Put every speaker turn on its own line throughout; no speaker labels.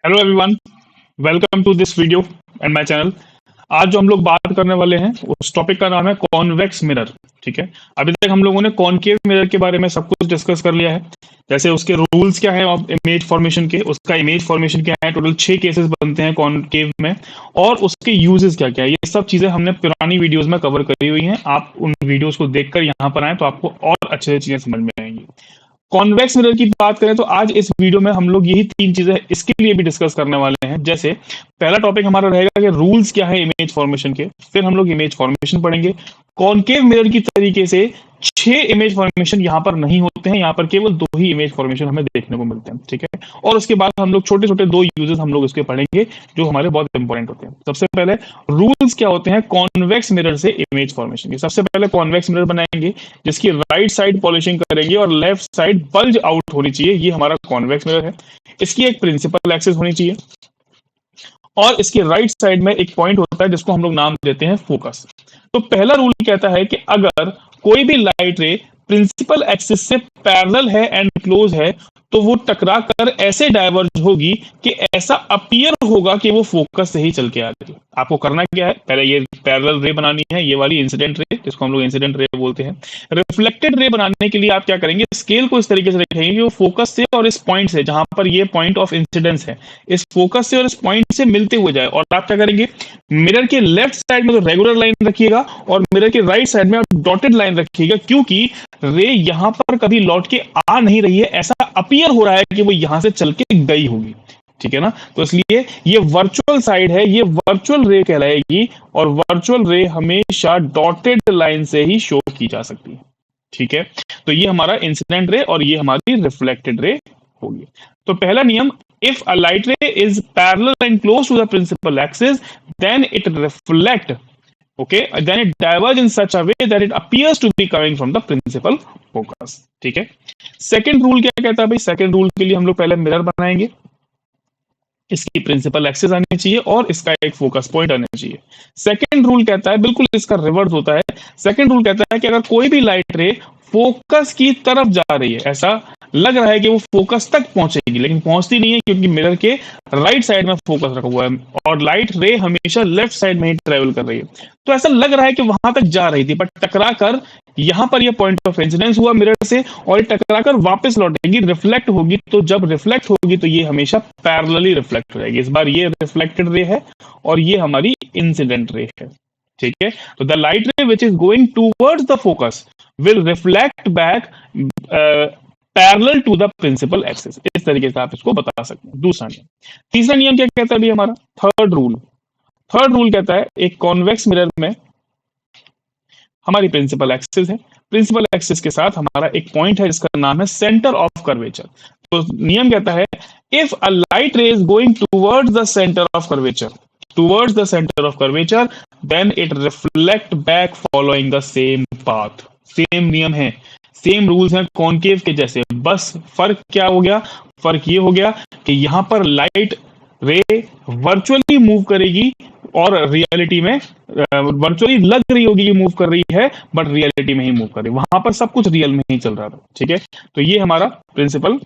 Hello everyone, welcome to this video and my channel. आज जो हम लोग बात करने वाले हैं उस टॉपिक का नाम है कॉन्वेक्स मिरर। ठीक है। अभी तक हम लोगों ने कॉनकेव मिरर के बारे में सब कुछ डिस्कस कर लिया है। जैसे उसके रूल्स क्या है ऑफ इमेज फॉर्मेशन के, उसका इमेज फॉर्मेशन क्या है, टोटल 6 केसेस बनते हैं कॉनकेव में, और उसके यूजेस क्या क्या है, ये सब चीजें हमने पुरानी वीडियोस में कवर करी हुई हैं। आप उन वीडियोस को देखकर यहाँ पर आए तो आपको और अच्छे से चीजें समझ में आएंगी। कॉन्वेक्स मिरर की बात करें तो आज इस वीडियो में हम लोग यही 3 चीजें इसके लिए भी डिस्कस करने वाले हैं। जैसे पहला टॉपिक हमारा रहेगा कि रूल्स क्या है इमेज फॉर्मेशन के, फिर हम लोग इमेज फॉर्मेशन पढ़ेंगे। कॉनकेव मिरर की तरीके से 6 इमेज फॉर्मेशन यहाँ पर नहीं होते हैं, यहाँ पर केवल 2 ही इमेज फॉर्मेशन हमें देखने को मिलते हैं। ठीक है। और उसके बाद हम लोग छोटे छोटे 2 यूजेस हम लोग इसके पढ़ेंगे जो हमारे बहुत इंपॉर्टेंट होते हैं। सबसे पहले रूल्स क्या होते हैं कॉन्वेक्स मिरर से इमेज फॉर्मेशन के। सबसे पहले कॉन्वेक्स मिरर बनाएंगे जिसकी राइट साइड पॉलिशिंग करेंगे और लेफ्ट साइड बल्ज आउट होनी चाहिए, ये हमारा कॉन्वेक्स मिरर है। इसकी एक प्रिंसिपल एक्सिस होनी चाहिए और इसके राइट साइड में एक पॉइंट होता है जिसको हम लोग नाम देते हैं फोकस। तो पहला रूल कहता है कि अगर कोई भी लाइट रे प्रिंसिपल एक्सिस से पैरेलल है एंड क्लोज है तो वो टकरा कर ऐसे डाइवर्ज होगी कि ऐसा अपीयर होगा कि वो फोकस से ही चल के आ रही है। आपको करना क्या है, पहले ये पैरेलल रे बनानी है, ये वाली इंसिडेंट रे जिसको हम लोग इंसिडेंट रे बोलते हैं। रिफ्लेक्टेड रे बनाने के लिए आप क्या करेंगे, स्केल को इस तरीके से रखेंगे कि वो फोकस से और इस पॉइंट से, जहां पर ये पॉइंट ऑफ इंसिडेंस है, इस फोकस से और इस पॉइंट से मिलते हुए जाए। और आप क्या करेंगे, मिरर के लेफ्ट साइड में तो रेगुलर लाइन रखिएगा और मिरर के राइट साइड में आप डॉटेड लाइन रखिएगा, क्योंकि रे यहां पर कभी लौट के आ नहीं रही है, ऐसा अपीयर हो रहा है कि वो यहां से चल के गई होगी। ठीक है ना। तो इसलिए ये वर्चुअल साइड है, ये वर्चुअल रे कहलाएगी और वर्चुअल रे हमेशा डॉटेड लाइन से ही शो की जा सकती है। ठीक है। तो ये हमारा इंसिडेंट रे और ये हमारी रिफ्लेक्टेड रे होगी। तो पहला नियम, if a light ray is parallel and close to the principal axis then it reflect, okay, then it diverge in such a way that it appears to be coming from the principal focus। ठीक है। Second rule क्या कहता है भाई, second rule के लिए हम लोग पहले मिरर बनाएंगे, इसकी प्रिंसिपल एक्सिस आनी चाहिए और इसका एक फोकस पॉइंट आना चाहिए। सेकंड रूल कहता है, बिल्कुल इसका रिवर्स होता है। सेकंड रूल कहता है कि अगर कोई भी लाइट रे फोकस की तरफ जा रही है, ऐसा लग रहा है कि वो फोकस तक पहुंचेगी लेकिन पहुंचती नहीं है क्योंकि मिरर के राइट साइड में फोकस रखा हुआ है और लाइट रे हमेशा लेफ्ट साइड में ही ट्रेवल कर रही है, तो ऐसा लग रहा है कि वहां तक जा रही थी बट टकरा कर यहां पर ये पॉइंट ऑफ इंसिडेंस हुआ मिरर से और ये टकरा कर वापस लौटेगी, रिफ्लेक्ट होगी। तो जब रिफ्लेक्ट होगी तो ये हमेशा पैरेलली रिफ्लेक्ट हो जाएगी। इस बार ये रिफ्लेक्टेड रे है और ये हमारी इंसिडेंट रे है। ठीक है। तो the light ray which is going towards the focus will reflect back parallel to the principal axis. इस तरीके से आप इसको बता सकते हैं। दूसरा नियम। तीसरा नियम क्या कहता है अभी हमारा, थर्ड रूल। थर्ड रूल कहता है एक कॉन्वेक्स मिरर में हमारी प्रिंसिपल एक्सिस है, प्रिंसिपल एक्सिस के साथ हमारा एक पॉइंट है जिसका नाम है सेंटर ऑफ कर्वेचर। तो नियम कहता है इफ अ लाइट रे is going towards the centre of curvature, towards the center of curvature then it reflect back following the same path। Same नियम है, सेम रूल्स हैं कॉनकेव के जैसे, बस फर्क क्या हो गया, फर्क ये हो गया कि यहां पर लाइट रे वर्चुअली मूव करेगी और रियलिटी में वर्चुअली लग रही होगी ये मूव कर रही है बट रियलिटी में ही मूव कर रही है, वहां पर सब कुछ रियल में ही चल रहा था। ठीक है। तो ये हमारा प्रिंसिपल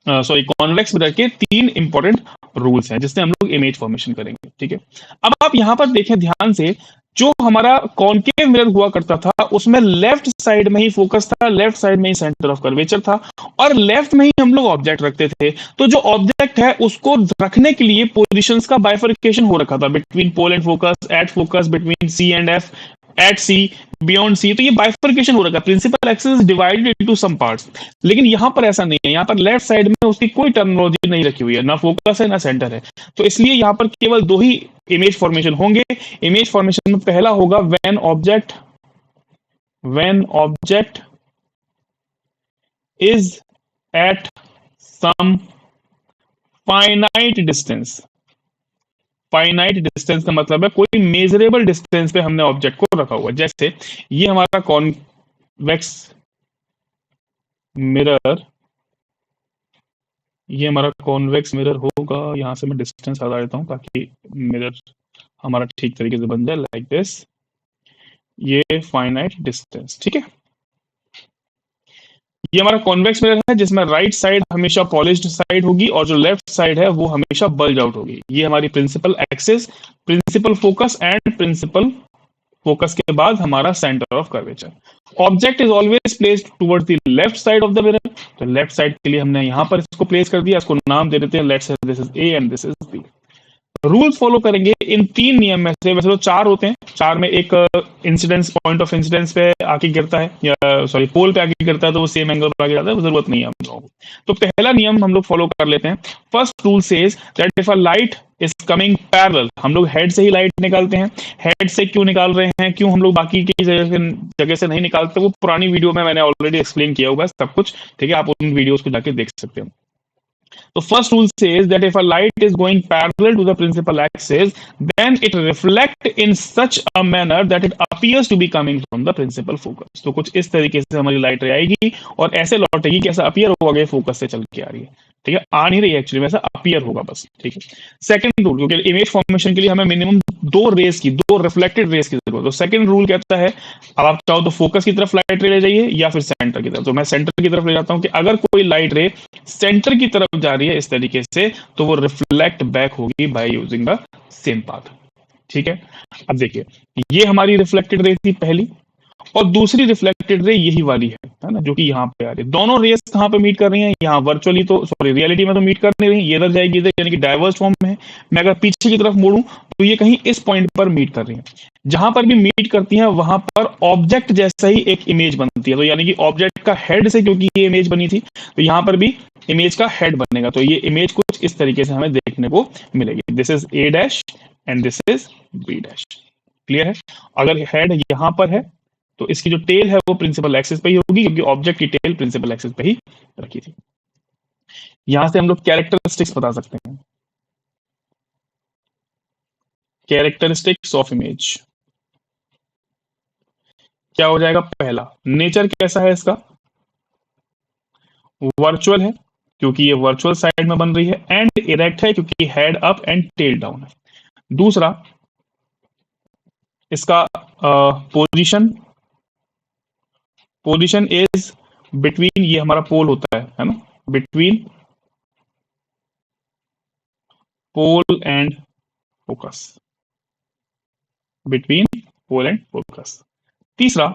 सॉरी कॉन्वेक्स मिरर के 3 इंपॉर्टेंट रूल्स हैं जिससे हम लोग इमेज फॉर्मेशन करेंगे। ठीक है। अब आप यहां पर देखें ध्यान से, जो हमारा कॉनकेव मिरर हुआ करता था उसमें लेफ्ट साइड में ही फोकस था, लेफ्ट साइड में ही सेंटर ऑफ कर्वेचर था और लेफ्ट में ही हम लोग ऑब्जेक्ट रखते थे। तो जो ऑब्जेक्ट है उसको रखने के लिए पोजीशंस का बाइफर्केशन हो रखा था, between pole and focus, at focus, between C and F, at C, beyond C. तो ये बाइफर्केशन हो रखा है, principal axis is divided into some parts. लेकिन यहां पर ऐसा नहीं है, यहां पर लेफ्ट साइड में उसकी कोई टर्मिनोलॉजी नहीं रखी हुई है, ना फोकस है ना सेंटर है। तो इसलिए यहां पर केवल 2 ही इमेज फॉर्मेशन होंगे। इमेज फॉर्मेशन में पहला होगा when object is at some finite distance. Finite distance का मतलब है कोई मेजरेबल डिस्टेंस पे हमने ऑब्जेक्ट को रखा हुआ है। जैसे ये हमारा कॉन्वेक्स मिरर, ये हमारा कॉन्वेक्स मिरर होगा, यहां से मैं डिस्टेंस हटा देता हूं ताकि मिरर हमारा ठीक तरीके से बन जाए, लाइक दिस। ये फाइनाइट डिस्टेंस। ठीक है। ये हमारा कॉन्वेक्स मिरर है जिसमें राइट साइड हमेशा पॉलिश्ड साइड होगी और जो लेफ्ट साइड है वो हमेशा बल्ज आउट होगी। ये हमारी principal axis, principal focus and principal focus के बाद हमारा centre of curvature. Object is always placed towards the left side of the mirror. तो लेफ्ट साइड के लिए हमने यहां पर इसको प्लेस कर दिया, इसको नाम दे देते हैं, let's say this is A and this is B. Rules follow करेंगे इन 3 नियम में से, वैसे तो 4 होते हैं, 4 में एक इंसिडेंस, पॉइंट ऑफ इंसिडेंस पे आके गिरता है, या सॉरी पोल पे आके गिरता है, तो वो सेम एंगल पर आके जाता है, वो जरूरत नहीं है हम लोगों को। तो पहला नियम हम लोग फॉलो कर लेते हैं। First rule says that if a light is coming parallel, हम लोग हेड से ही लाइट निकालते हैं। हेड से क्यों निकाल रहे हैं, क्यों हम लोग बाकी की जगह से नहीं निकालते, वो पुरानी वीडियो में मैंने ऑलरेडी एक्सप्लेन किया होगा सब कुछ, ठीक है, आप उन वीडियोस को जाके देख सकते हो। So first rule says that if a light is going parallel to the principal axis, then it reflect in such a manner that it appears to be coming from the principal focus. तो कुछ इस तरीके से हमारी light आएगी और ऐसे लौटेगी कि ऐसा अपीयर होगा कि फोकस से चल के आ रही है, ठीक है, आ नहीं रही है एक्चुअली में, ऐसा अपीयर होगा बस, ठीक है। सेकंड रूल, क्योंकि इमेज फॉर्मेशन के लिए हमें मिनिमम 2 रेस की, 2 रिफ्लेक्टेड रेस की जरूरत है, तो सेकंड रूल कहता है अब आप चाहो तो फोकस की तरफ लाइट रे ले जाइए या फिर सेंटर की तरफ। तो मैं सेंटर की तरफ ले जाता हूं कि अगर कोई लाइट रे सेंटर की तरफ जा रही है इस तरीके से, तो वो रिफ्लेक्ट बैक होगी by using the same path, ठीक है। अब देखिए, ये हमारी रिफ्लेक्टेड रे थी पहली, और दूसरी रिफ्लेक्टेड रे यही वाली है ना, जो कि यहाँ पे आ रही है। दोनों रेस कहाँ पे मीट कर रही हैं, यहाँ वर्चुअली तो सॉरी रियलिटी में तो मीट कर नहीं रही, ये इधर जाएगी इधर, यानी कि डाइवर्स फॉर्म में है। मैं अगर पीछे की तरफ मोड़ूं तो ये कहीं इस पॉइंट पर मीट कर रही है। जहां पर भी मीट करती हैं वहां पर ऑब्जेक्ट जैसा ही एक इमेज बनती है, तो यानी कि ऑब्जेक्ट का हेड से क्योंकि ये इमेज बनी थी, तो यहां पर भी इमेज का हेड बनेगा, तो ये इमेज कुछ इस तरीके से हमें देखने को मिलेगी। This is A dash and this is B dash. Clear है? अगर हेड यहां पर है तो इसकी जो टेल है वो प्रिंसिपल एक्सिस पे ही होगी, क्योंकि ऑब्जेक्ट की टेल प्रिंसिपल एक्सिस पे ही रखी थी। यहां से हम लोग कैरेक्टरिस्टिक्स बता सकते हैं। कैरेक्टरिस्टिक्स ऑफ इमेज क्या हो जाएगा? पहला, नेचर कैसा है इसका? वर्चुअल है क्योंकि ये वर्चुअल साइड में बन रही है, एंड इरेक्ट है क्योंकि head up and tail down है। दूसरा, इसका पोजीशन, पोजीशन इज बिटवीन, ये हमारा पोल होता है ना, between pole and focus, between pole and focus. तीसरा,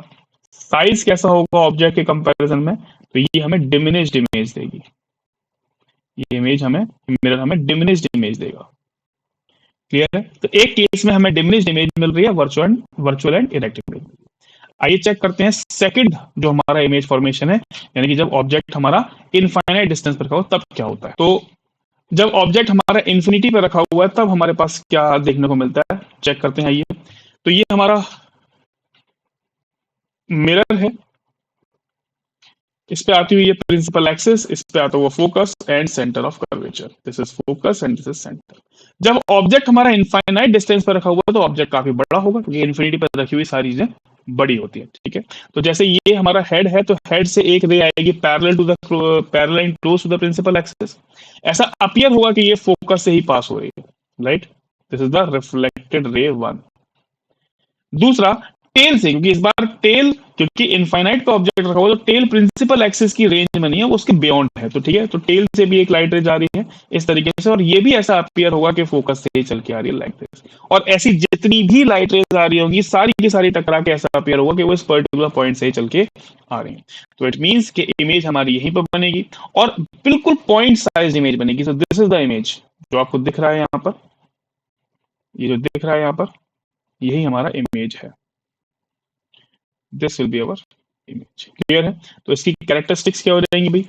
साइज कैसा होगा ऑब्जेक्ट के कंपैरिजन में? तो ये हमें डिमिनिश्ड इमेज देगी, ये इमेज हमें, मिरर हमें डिमिनिश्ड इमेज देगा। क्लियर है? तो एक केस में हमें डिमिनिश्ड इमेज मिल रही है, वर्चुअल एंड इरेक्ट इमेज। आइए चेक करते हैं सेकंड जो हमारा इमेज फॉर्मेशन है, यानी कि जब ऑब्जेक्ट हमारा इनफाइनाइट डिस्टेंस पर रखा हो तब क्या होता है। तो जब ऑब्जेक्ट हमारा इन्फिनिटी पर रखा हुआ है तब हमारे पास क्या देखने को मिलता है, चेक करते हैं। आइए, तो ये हमारा मिरर है, इस पे आती हुई ये प्रिंसिपल एक्सिस, इस पे आता हुआ focus and centre of curvature. This is focus and this is centre. जब ऑब्जेक्ट हमारा इनफाइनाइट डिस्टेंस पर रखा हुआ है तो ऑब्जेक्ट काफी बड़ा होगा, क्योंकि इन्फिनिटी पर रखी हुई सारी चीजें बड़ी होती है, ठीक है। तो जैसे ये हमारा हेड है, तो हेड से एक रे आएगी parallel to the, parallel and close to the principal axis. ऐसा अपीयर होगा कि ये फोकस से ही पास हो रही है, right. This is the reflected ray 1। दूसरा, टेल से, क्योंकि इस बार टेल, क्योंकि इनफाइनाइट का ऑब्जेक्ट रखा हुआ, तो टेल प्रिंसिपल एक्सिस की रेंज में नहीं है, वो उसके बियॉन्ड है, तो ठीक है। तो टेल से भी एक लाइट रे जा रही है इस तरीके से, और ये भी ऐसा अपीयर होगा कि फोकस से ही चल के आ रही है लाइट रेज। और ऐसी जितनी भी लाइट रेज आ रही होंगी सारी की सारी टकरा के ऐसा अपीयर होगा कि वो इस पर्टिकुलर पॉइंट से ही चल के आ रही है। तो इट मीन्स कि इमेज हमारी यहीं पर बनेगी और बिल्कुल पॉइंट साइज इमेज बनेगी। So this is the image जो आपको दिख रहा है यहाँ पर, ये जो दिख रहा है यहाँ पर, यही हमारा इमेज है। This will be our image. Clear है? तो इसकी कैरेक्टरिस्टिक्स क्या हो जाएंगी भाई?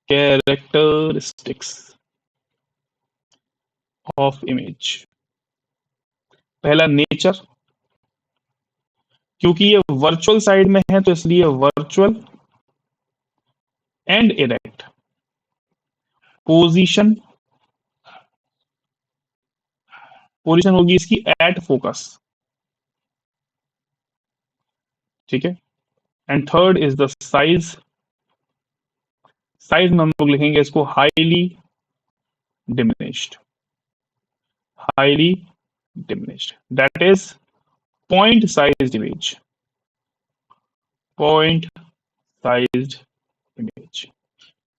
कैरेक्टरिस्टिक्स ऑफ इमेज, पहला नेचर, क्योंकि ये वर्चुअल साइड में है तो इसलिए virtual and erect. Position, position होगी इसकी एट फोकस, ठीक है। And third is the size, size में हम लोग लिखेंगे इसको highly diminished, highly diminished, that is point size image, point sized image.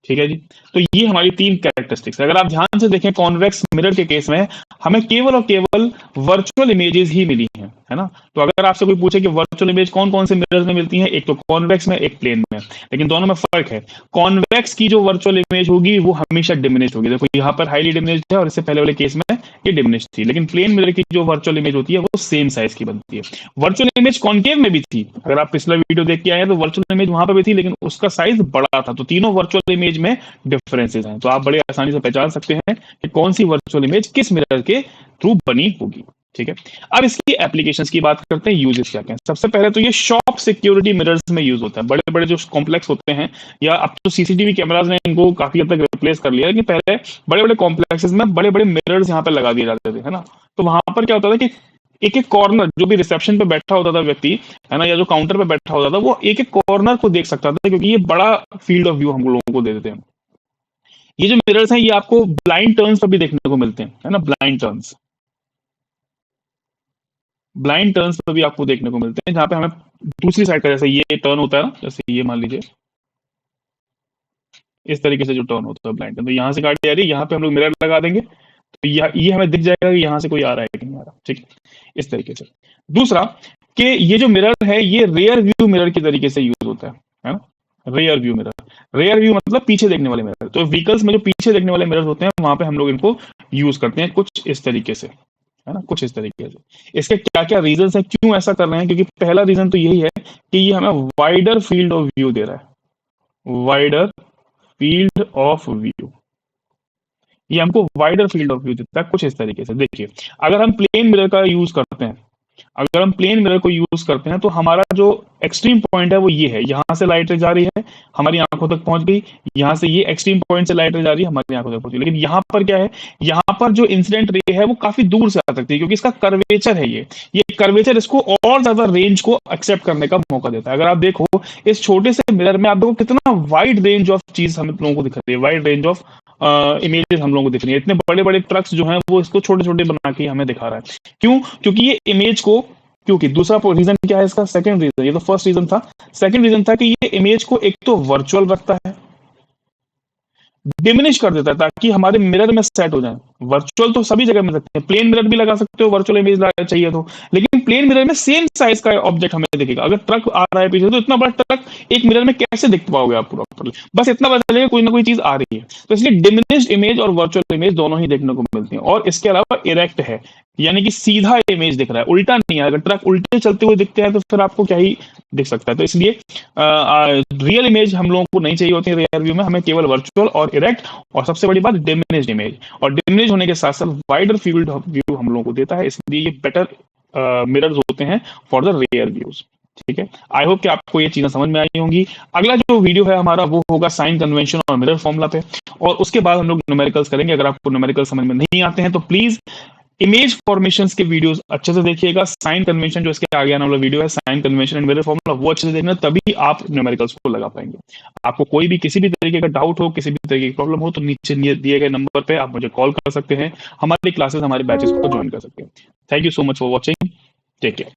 ठीक है जी। तो ये हमारी तीन कैरेक्टरिस्टिक्स है। अगर आप ध्यान से देखें कॉन्वेक्स मिरर के केस में हमें केवल और केवल वर्चुअल इमेजेस ही मिली हैं, है ना। तो अगर आपसे कोई पूछे कि वर्चुअल इमेज कौन कौन से मिरर में मिलती हैं, एक तो कॉन्वेक्स में, एक प्लेन में, लेकिन दोनों में फर्क है। कॉन्वेक्स की जो वर्चुअल इमेज होगी वो हमेशा डिमिनिश्ड होगी। देखो यहाँ पर हाईली डिमिनिश्ड है और इससे पहले वाले केस में ये डिमिनिश्ड थी। लेकिन प्लेन मिरर की जो वर्चुअल इमेज होती है वो सेम साइज की बनती है। वर्चुअल इमेज कॉन्केव में भी थी। अगर आप पिछला वीडियो देख के आए हैं तो वर्चुअल इमेज वहां पर भी थी, लेकिन उसका साइज बड़ा था। तो तीनों वर्चुअल इमेज में डिफरेंसेस हैं। तो आप बड़े आसानी से पहचान सकते हैं कि कौन सी वर्चुअल इमेज किस मिरर के थ्रू बनी होगी। ठीक है। अब इसकी एप्लीकेशंस की बात करते हैं, यूजेस क्या क्या हैं। सबसे पहले तो ये शॉप सिक्योरिटी मिरर्स में यूज होता है। बड़े बड़े जो कॉम्प्लेक्स होते हैं, या अब तो सीसीटीवी कैमराज ने इनको काफी हद तक रिप्लेस कर लिया है, लेकिन पहले बड़े बड़े कॉम्प्लेक्सेस में बड़े बड़े मिरर्स यहाँ पे लगा दिए जाते थे, है ना। तो वहां पर क्या होता था कि एक एक कॉर्नर, जो भी रिसेप्शन पे बैठा होता था व्यक्ति, है ना, या जो काउंटर पे बैठा होता था, वो एक एक कॉर्नर को देख सकता था, क्योंकि ये बड़ा फील्ड ऑफ व्यू हम लोगों को दे देते हैं। ये जो मिरर्स हैं ये आपको ब्लाइंड टर्न्स पर भी देखने को मिलते हैं, है ना। ब्लाइंड टर्न्स पर भी आपको देखने को मिलते हैं, जहां पे हमें दूसरी साइड का, जैसे ये टर्न होता है ना, जैसे ये मान लीजिए इस तरीके से जो टर्न होता है ब्लाइंड टर्न, तो यहाँ से गाड़ी आ रही है, यहाँ पे हम लोग मिरर लगा देंगे तो ये हमें दिख जाएगा कि यहाँ से कोई आ रहा है कि नहीं आ रहा। ठीक है, इस तरीके से। दूसरा कि ये जो मिरर है ये रेयर व्यू मिरर के तरीके से यूज होता है ना। Rear view mirror, rear view मतलब पीछे देखने वाले मिरर। तो व्हीकल्स में जो पीछे देखने वाले मिरर होते हैं वहां पे हम लोग इनको यूज करते हैं कुछ इस तरीके से, है ना, कुछ इस तरीके से। इसके क्या क्या रीजन है, क्यों ऐसा कर रहे हैं? क्योंकि पहला रीजन तो यही है कि ये हमें वाइडर फील्ड ऑफ व्यू दे रहा है। वाइडर फील्ड ऑफ व्यू, ये हमको वाइडर फील्ड ऑफ व्यू देता है कुछ इस तरीके से। देखिए, अगर हम प्लेन मिरर का यूज करते हैं, अगर हम प्लेन मिरर को यूज करते हैं तो हमारा जो एक्सट्रीम पॉइंट है वो ये है। यहां से लाइट जा रही है, हमारी आंखों तक पहुंच गई। यहां से ये एक्सट्रीम पॉइंट से लाइट जा रही है, हमारी आंखों तक पहुंच गई। लेकिन यहाँ पर क्या है, यहाँ पर जो इंसिडेंट रे है वो काफी दूर से आ सकती है, क्योंकि इसका कर्वेचर है। ये कर्वेचर इसको और ज्यादा रेंज को एक्सेप्ट करने का मौका देता है। अगर आप देखो इस छोटे से मिरर में, आप देखो कितना वाइड रेंज ऑफ चीज हम लोगों को दिख रही है, वाइड रेंज ऑफ इमेजेस हम लोगों को दिख रही है। इतने बड़े बड़े ट्रक्स जो हैं वो इसको छोटे छोटे बना के हमें दिखा रहा है। क्यों? क्योंकि ये इमेज को, क्योंकि दूसरा रीजन क्या है इसका, सेकंड रीजन, ये तो फर्स्ट रीजन था। सेकंड रीजन था कि ये इमेज को एक तो वर्चुअल रखता है, डिमिनिश कर देता है, ताकि हमारे मिरर में सेट हो जाए। वर्चुअल तो सभी जगह मिल सकते हैं, प्लेन मिरर भी लगा सकते हो वर्चुअल इमेज चाहिए तो, लेकिन प्लेन मिरर में सेम साइज का ऑब्जेक्ट हमें दिखेगा। अगर ट्रक आ रहा है पीछे तो इतना बड़ा ट्रक एक मिरर में कैसे देख पाओगे आप प्रॉपरली? बस इतना पता चलेगा कोई ना कोई चीज आ रही है। तो इसलिए डिमिनिश्ड इमेज और वर्चुअल इमेज दोनों ही देखने को मिलती हैं। और इसके अलावा इरेक्ट है, यानी कि सीधा इमेज दिख रहा है, उल्टा नहीं है। अगर ट्रक उल्टे चलते हुए दिखते हैं तो फिर आपको क्या ही दिख सकता है। तो इसलिए रियल इमेज हम लोगों को नहीं चाहिए होती है रियर व्यू में, हमें केवल वर्चुअल और इरेक्ट, और सबसे बड़ी बात डिमिनिश्ड इमेज। और डिमिनिश होने के साथ साथ वाइडर फील्ड ऑफ व्यू हम लोगों को देता है, इसलिए ये बेटर मिरर्स होते हैं फॉर द रियर व्यूज। ठीक है, आई होप कि आपको ये चीजें समझ में आई होंगी। अगला जो वीडियो है हमारा वो होगा साइन कन्वेंशन और मिरर फॉर्मूला पे, और उसके बाद हम लोग न्यूमेरिकल्स करेंगे। अगर आपको न्यूमेरिकल समझ में नहीं आते हैं तो प्लीज इमेज फॉर्मेशंस के वीडियोस अच्छे से देखिएगा। साइन कन्वेंशन जो इसके आगे आने वाला वीडियो है, sign convention and mirror formula, वो अच्छे से देखना, तभी आप न्यूमेरिकल्स को लगा पाएंगे। आपको कोई भी किसी भी तरीके का डाउट हो, किसी भी तरीके की प्रॉब्लम हो, तो नीचे दिए गए नंबर पे आप मुझे कॉल कर सकते हैं, हमारी क्लासेस, हमारे बैचेस को ज्वाइन कर सकते हैं। Thank you so much for watching, take care.